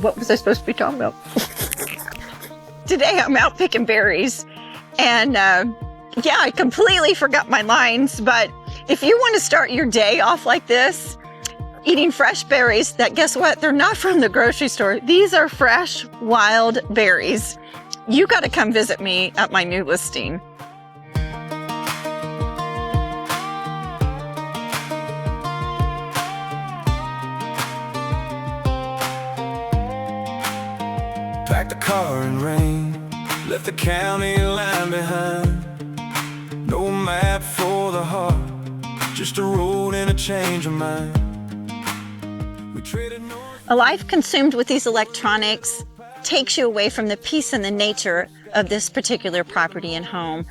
What was I supposed to be talking about? Today I'm out picking berries, and yeah, I completely forgot my lines, but if you want to start your day off like this, eating fresh berries, that guess what? They're not from the grocery store. These are fresh, wild berries. You got to come visit me at my new listing. Packed the car in rain, left the county line behind. No map for the heart, just a road and a change of mind. We traded north. A life consumed with these electronics takes you away from the peace and the nature of this particular property and home.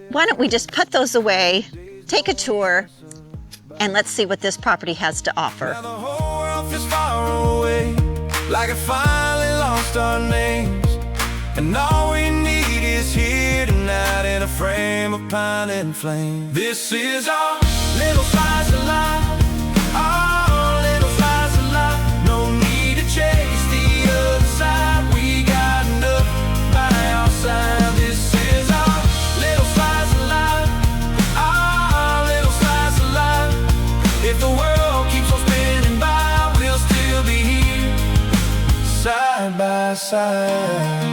Why don't we just put those away, take a tour, and let's see what this property has to offer. Now the whole world feels far away, like it finally lost our names. And all we need is here tonight in a frame of pine and flame. This is our little slice of life, our little slice of life. No need to chase the other side, we got enough by our side. This is our little slice of life, our little slice of life. If the world keeps on spinning by, we'll still be here, side by side.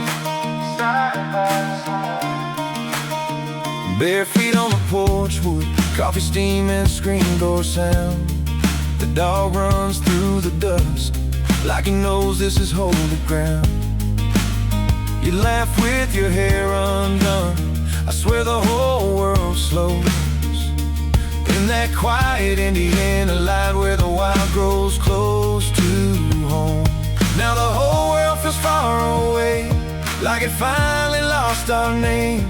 Bare feet on the porch, wood, coffee steam and screen door sound. The dog runs through the dust like he knows this is holy ground. You laugh with your hair undone, I swear the whole world slows in that quiet Indiana light where the wild grows close to home. Now the whole world feels far away, like it finally lost our names.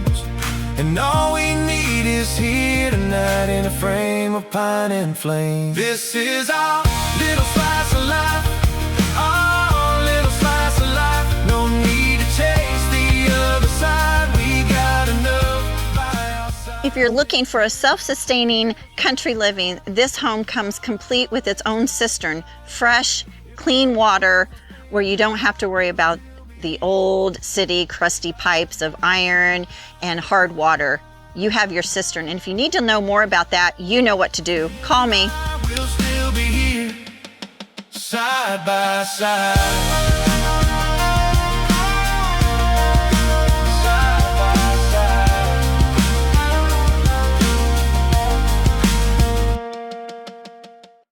And all we need is here tonight in a frame of pine and flame. This is our little slice of life, our little slice of life. No need to chase the other side, we got enough by our side. If you're looking for a self-sustaining country living, this home comes complete with its own cistern, fresh, clean water, where you don't have to worry about the old city crusty pipes of iron and hard water. You have your cistern, and if you need to know more about that, you know what to do. Call me. We'll still be here, side by side.